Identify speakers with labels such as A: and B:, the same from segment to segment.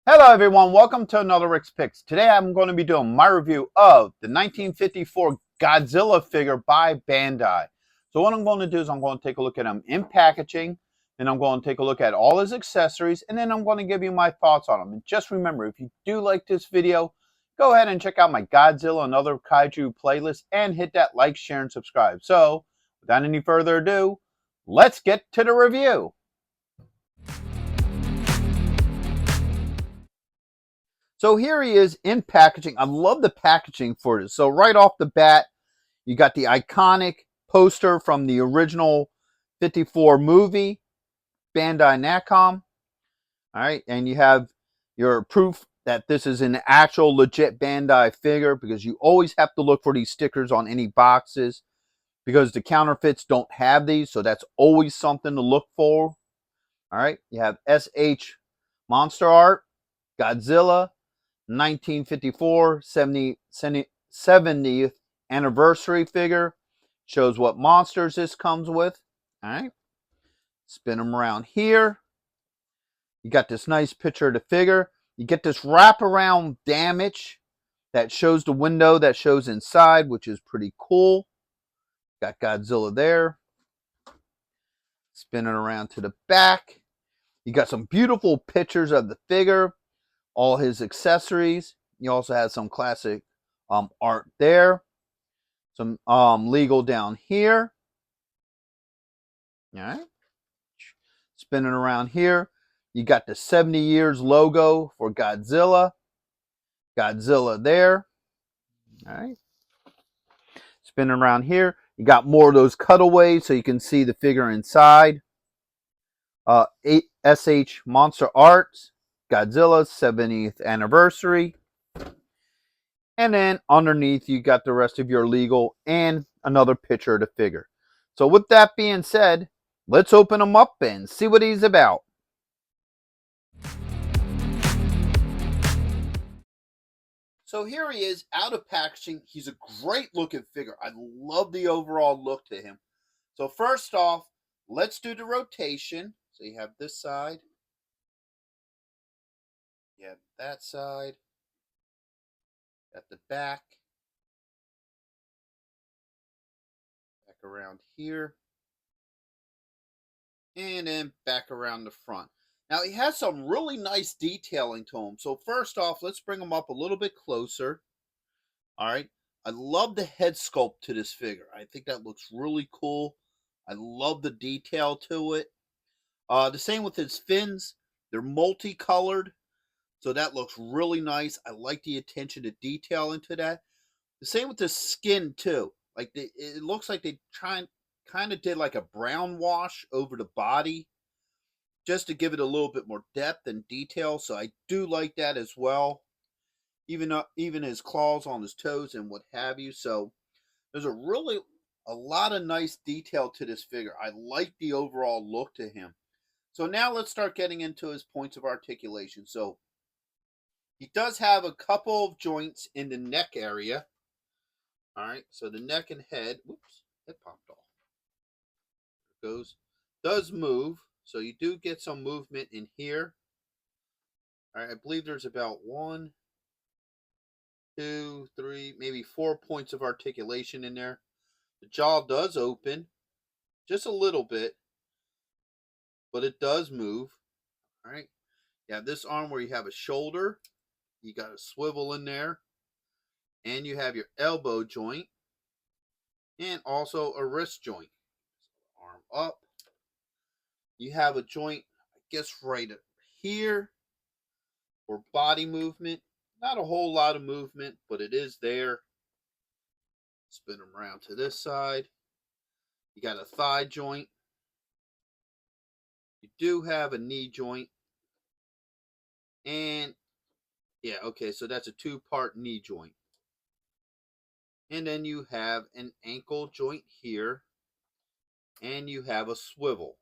A: Hello everyone, welcome to another Rick's Picks. Today I'm going to be doing my review of the 1954 Godzilla figure by Bandai. So what I'm going to do is I'm going to take a look at him in packaging, then I'm going to take a look at all his accessories, and then I'm going to give you my thoughts on him. And just remember, if you do like this video, go ahead and check out my Godzilla and other kaiju playlist and hit that like, share, and subscribe. So without any further ado, let's get to the review. So here he is in packaging. I love the packaging for this. So right off the bat, you got the iconic poster from the original 54 movie, Bandai Namco. All right, and you have your proof that this is an actual legit Bandai figure, because you always have to look for these stickers on any boxes because the counterfeits don't have these, so that's always something to look for. All right, you have S.H. MonsterArts, Godzilla, 1954 70th anniversary figure. Shows what monsters this comes with. All right. Spin them around here. You got this nice picture of the figure. You get this wraparound damage that shows the window that shows inside, which is pretty cool. Got Godzilla there. Spinning around to the back. You got some beautiful pictures of the figure, all his accessories. You also have some classic art there. Some legal down here. All right. Spinning around here. You got the 70 years logo for Godzilla. Godzilla there. All right. Spinning around here. You got more of those cutaways so you can see the figure inside. S.H.MonsterArts, Godzilla's 70th anniversary. And then underneath, you got the rest of your legal and another picture of the figure. So with that being said, let's open him up and see what he's about. So here he is out of packaging. He's a great looking figure. I love the overall look to him. So first off, let's do the rotation. So you have this side. You have that side. At the back. Back around here. And then back around the front. Now he has some really nice detailing to him. So first off, let's bring him up a little bit closer. All right. I love the head sculpt to this figure. I think that looks really cool. I love the detail to it. The same with his fins. They're multicolored. So that looks really nice. I like the attention to detail into that. The same with the skin too. Like it looks like they kind of did like a brown wash over the body just to give it a little bit more depth and detail. So I do like that as well. Even his claws on his toes and what have you. So there's a lot of nice detail to this figure. I like the overall look to him. So now let's start getting into his points of articulation. So he does have a couple of joints in the neck area. All right, so the neck and head, whoops, it popped off. There it goes. Does move, so you do get some movement in here. All right, I believe there's about 1, 2, 3, maybe 4 points of articulation in there. The jaw does open just a little bit, but it does move. All right, you have this arm where you have a shoulder. You got a swivel in there, and you have your elbow joint, and also a wrist joint. Arm up. You have a joint, I guess, right here for body movement. Not a whole lot of movement, but it is there. Spin them around to this side. You got a thigh joint. You do have a knee joint. And yeah, okay, so that's a 2-part knee joint. And then you have an ankle joint here. And you have a swivel.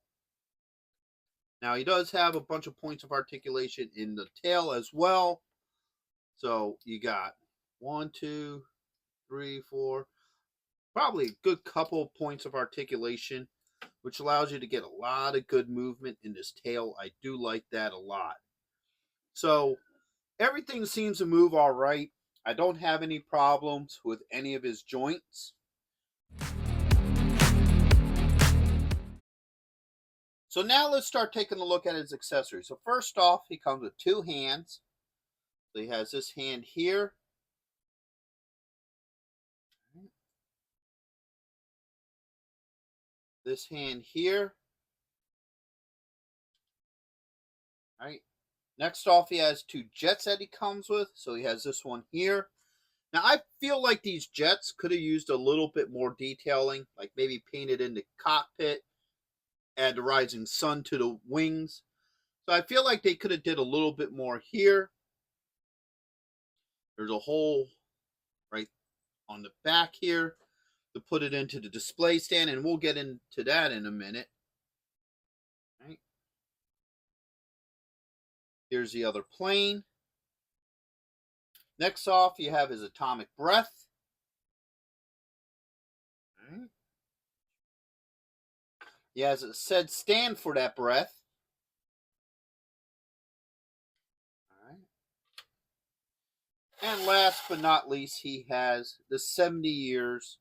A: Now, he does have a bunch of points of articulation in the tail as well. So you got 1, 2, 3, 4, probably a good couple of points of articulation, which allows you to get a lot of good movement in this tail. I do like that a lot. So everything seems to move all right. I don't have any problems with any of his joints. So now let's start taking a look at his accessories. So first off, he comes with two hands. So he has this hand here. This hand here. All right. Next off, he has two jets that he comes with. So he has this one here. Now, I feel like these jets could have used a little bit more detailing, like maybe painted in the cockpit, add the rising sun to the wings. So I feel like they could have did a little bit more here. There's a hole right on the back here to put it into the display stand, and we'll get into that in a minute. All right. Here's the other plane. Next off, you have his atomic breath. All right. He has a said stand for that breath. All right. And last but not least, he has the 70 years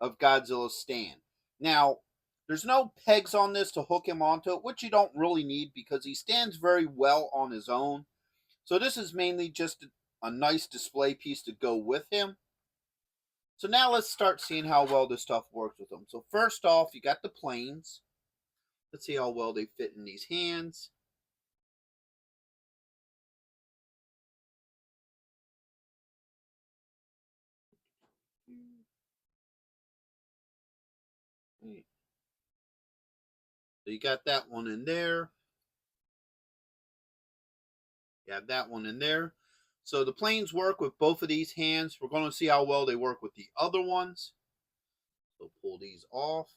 A: of Godzilla stand. Now, there's no pegs on this to hook him onto it, which you don't really need because he stands very well on his own. So this is mainly just a nice display piece to go with him. So now let's start seeing how well this stuff works with him. So first off, you got the planes. Let's see how well they fit in these hands. So you got that one in there. You have that one in there. So the planes work with both of these hands. We're going to see how well they work with the other ones. So pull these off.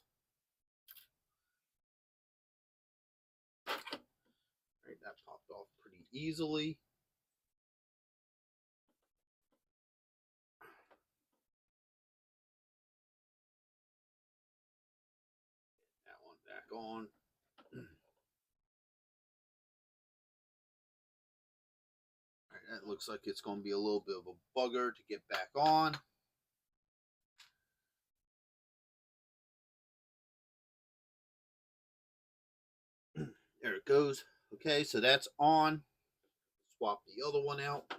A: Right, that popped off pretty easily. That one back on. Right, that looks like it's going to be a little bit of a bugger to get back on. There it goes. Okay, so that's on. Swap the other one out.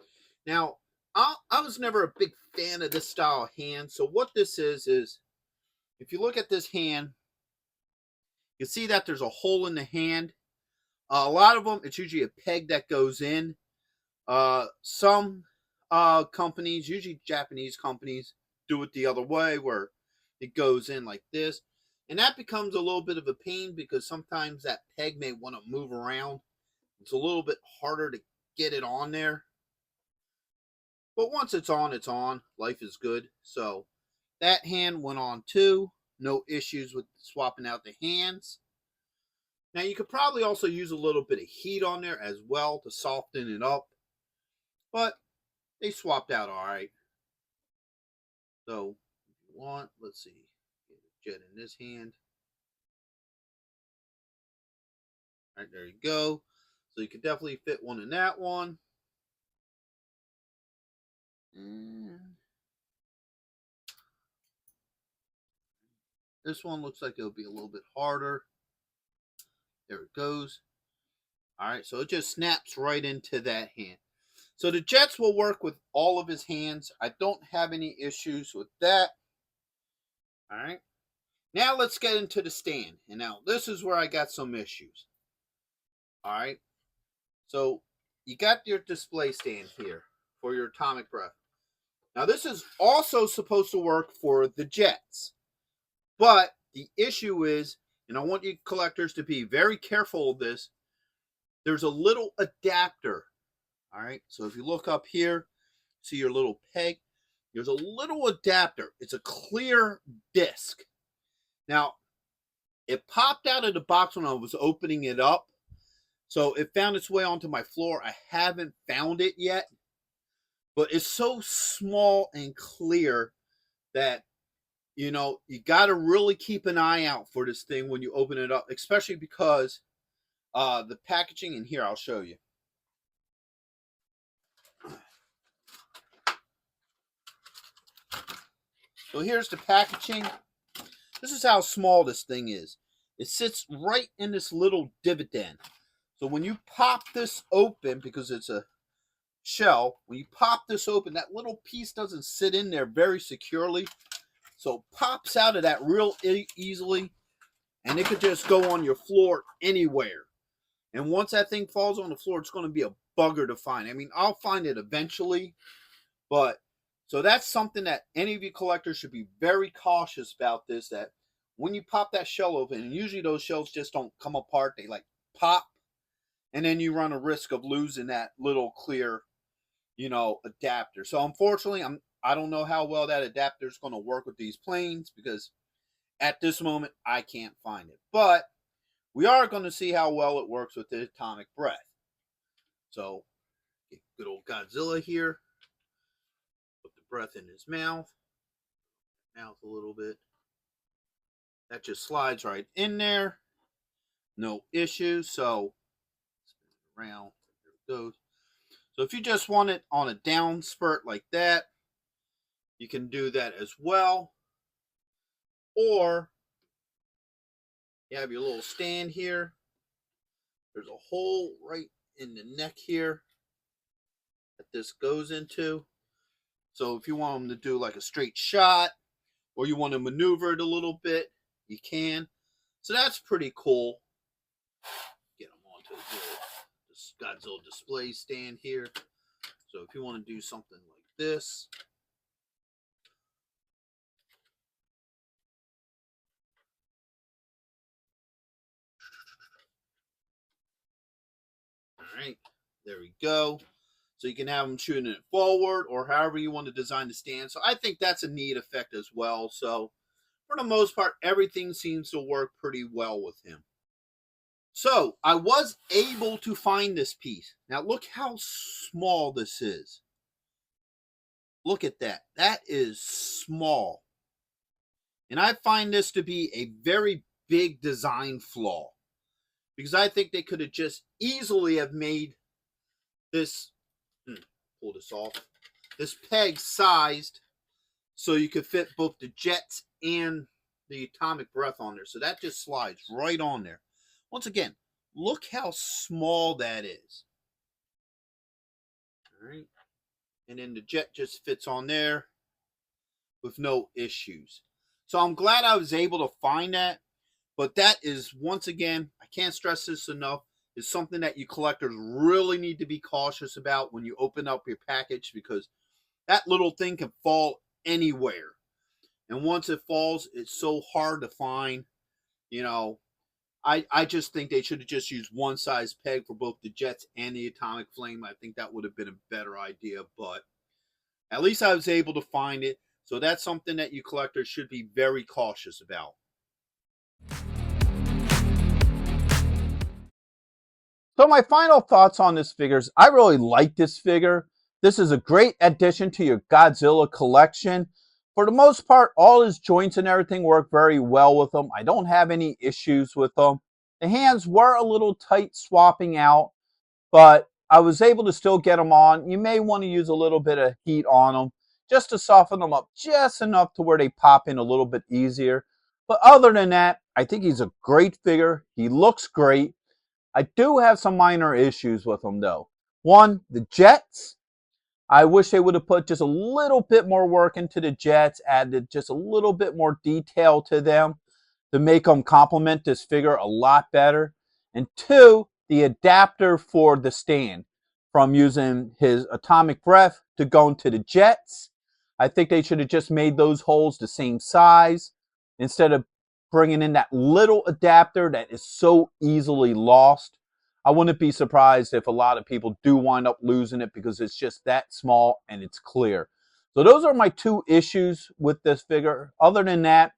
A: Now, I was never a big fan of this style of hand. So what this is if you look at this hand, you see that there's a hole in the hand. A lot of them, it's usually a peg that goes in. Some companies, usually Japanese companies, do it the other way where it goes in like this. And that becomes a little bit of a pain because sometimes that peg may want to move around. It's a little bit harder to get it on there. But once it's on, it's on. Life is good. So that hand went on too. No issues with swapping out the hands. Now you could probably also use a little bit of heat on there as well to soften it up. But they swapped out all right. So if you want, let's see. Get a jet in this hand. All right, there you go. So you could definitely fit one in that one. And this one looks like it'll be a little bit harder. There it goes. All right, so it just snaps right into that hand. So the jets will work with all of his hands. I don't have any issues with that. All right. Now let's get into the stand. And now this is where I got some issues. All right. So you got your display stand here for your atomic breath. Now this is also supposed to work for the jets. But the issue is, and I want you collectors to be very careful of this, there's a little adapter. All right. So if you look up here, see your little peg. There's a little adapter. It's a clear disc. Now, it popped out of the box when I was opening it up. So it found its way onto my floor. I haven't found it yet. But it's so small and clear that, you know, you got to really keep an eye out for this thing when you open it up. Especially because the packaging, and here I'll show you. So here's the packaging. This is how small this thing is. It sits right in this little dividend. So when you pop this open, because it's a shell, when you pop this open, that little piece doesn't sit in there very securely. So it pops out of that real easily, and it could just go on your floor anywhere. And once that thing falls on the floor, it's going to be a bugger to find. I mean, I'll find it eventually, but so that's something that any of you collectors should be very cautious about this, that when you pop that shell open, and usually those shells just don't come apart, they like pop, and then you run a risk of losing that little clear, adapter. So unfortunately, I don't know how well that adapter is going to work with these planes, because at this moment I can't find it. But we are going to see how well it works with the atomic breath. So get good old Godzilla here. Put the breath in his mouth a little bit. That just slides right in there. No issues. So spin it around. There it goes. So if you just want it on a down spurt like that, you can do that as well. Or you have your little stand here. There's a hole right in the neck here that this goes into. So if you want them to do like a straight shot, or you want to maneuver it a little bit, you can. So that's pretty cool. Get them onto this Godzilla display stand here. So if you want to do something like this, all right, there we go. So you can have them shooting it forward, or however you want to design the stand. So I think that's a neat effect as well. So for the most part, everything seems to work pretty well with him. So I was able to find this piece. Now look how small this is. Look at that. That is small. And I find this to be a very big design flaw, because I think they could have just easily have made this, pull this off, this peg sized so you could fit both the jets and the atomic breath on there. So that just slides right on there. Once again, look how small that is. All right. And then the jet just fits on there with no issues. So I'm glad I was able to find that. But that is, once again, I can't stress this enough, is something that you collectors really need to be cautious about when you open up your package, because that little thing can fall anywhere. And once it falls, it's so hard to find. I just think they should have just used one size peg for both the jets and the atomic flame. I think that would have been a better idea, but at least I was able to find it. So that's something that you collectors should be very cautious about. So my final thoughts on this figure is I really like this figure. This is a great addition to your Godzilla collection. For the most part, all his joints and everything work very well with them. I don't have any issues with them. The hands were a little tight swapping out, but I was able to still get them on. You may want to use a little bit of heat on them just to soften them up just enough to where they pop in a little bit easier. But other than that, I think he's a great figure. He looks great. I do have some minor issues with him though. One, the jets. I wish they would have put just a little bit more work into the jets, added just a little bit more detail to them to make them complement this figure a lot better. And two, the adapter for the stand, from using his atomic breath to going to the jets. I think they should have just made those holes the same size instead of bringing in that little adapter that is so easily lost. I wouldn't be surprised if a lot of people do wind up losing it because it's just that small and it's clear. So those are my two issues with this figure. Other than that,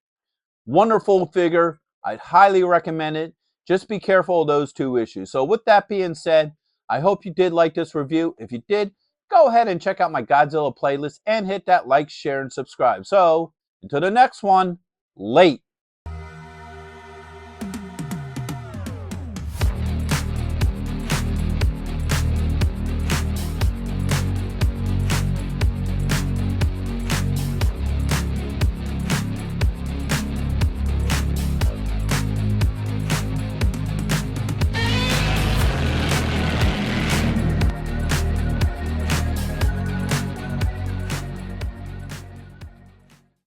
A: wonderful figure. I'd highly recommend it. Just be careful of those two issues. So with that being said, I hope you did like this review. If you did, go ahead and check out my Godzilla playlist and hit that like, share, and subscribe. So until the next one, late.